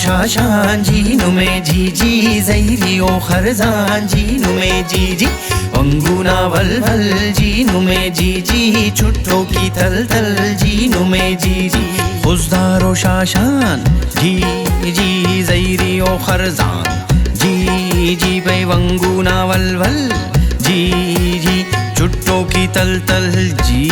शाशान जीनु में जी ज़ैरी ओ खरजान जीनु में जी वंगूना वल जीनु में जी छुट्टों की तल जीनु में जी खुजदारो शाशान जी ज़ैरी ओ खरजान जी पे वंगूना वल जी छुट्टों की तल जी।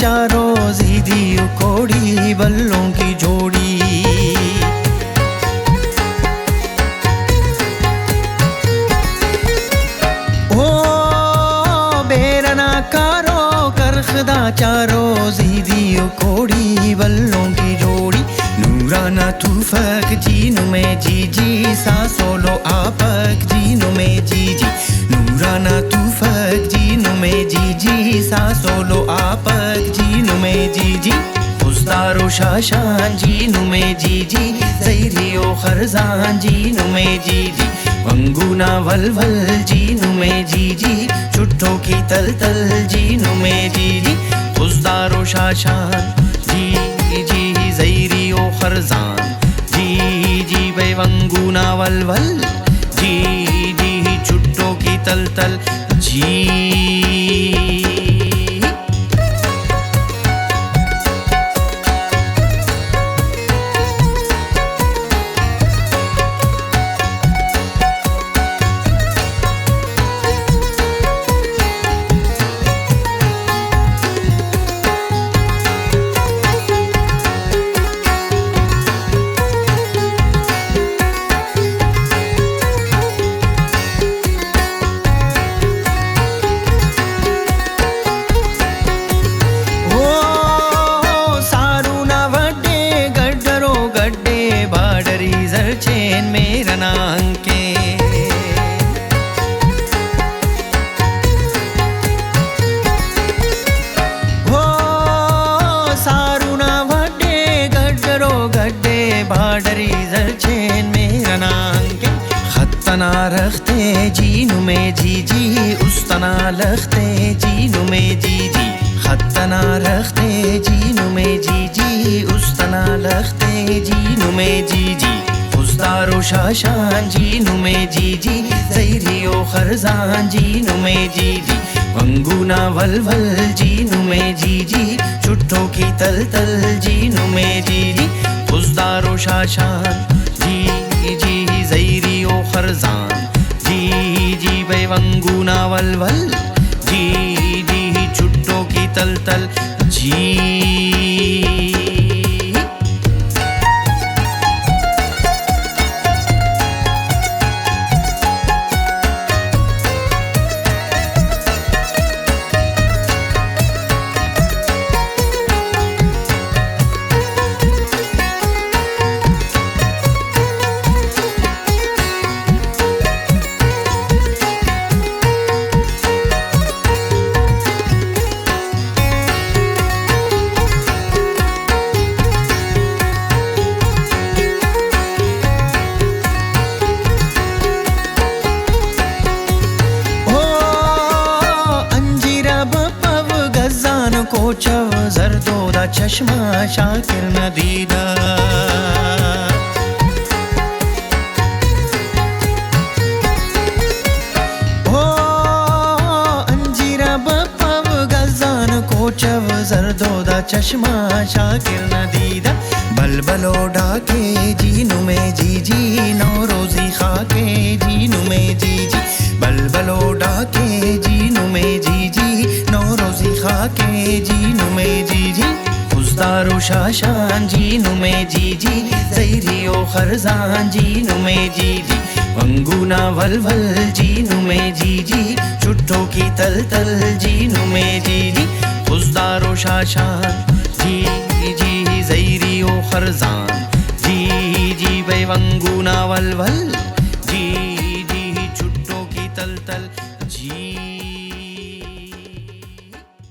चारों ज़ीदी कोड़ी बल्लों की जोड़ी ओ बेरना कारो करखदा चारों ज़ीदी कोड़ी बल्लों की जोड़ी नूराना तूफक जीनु में जी सासोलो आपक जीनु में जी नूराना तूफक जीनु में जी सासोलो आपक जीनु में जी खुजदारो शाशान जीनु में जी ज़ैरी ओ खरजान जीनु में जी वंगूना वल जीनु में जी छुट्टों की तल जीनु में जी खुजदारो शाशान जी ज़ैरी ओ खरजान जी बे वंगूना वल जी छुट्टों की तल जी। चैन मेरा नाम के हो सारुना वड्डे गड्डरो गड्डे बाडरी जर चैन मेरा नाम के खतना रखते जीनु में जी उस्तना लखते जीनु में जी खतना रखते जीनु में जी उस्तना लखते जीनु में जी खुजदारो शाशान जीनु में जी ज़ैरी ओ खरजान जीनु में जी वंगूना वल जीनु में जी छुट्टों की तल जीनु में जी खुजदारो शाशान जी ज़ैरी ओ खरजान जी बे वंगूना वल जी छुट्टों की तल जी। कोचव जरदोदा चश्मा शाकिर नदीदा हो अंजीरा बपव गजान कोचव जरदोदा चश्मा शाकिर नदीदा बलबलो डाके जीनु में जी नौरोजी खाके जीनु में जी बलबलो डाके जीनु में जी नौरोजी खाके जीनु में जी खुजदारो शाशान जीनु में जी ज़ैरी ओ खरजान जीनु में जी वंगूना वल वल जीनू में जी जी, चुट्टों की तल तल जीनू में जी जी, खुजदारो शाशान जी जी, जैरी ओ खरजान जी जी, बे वंगूना वल वल।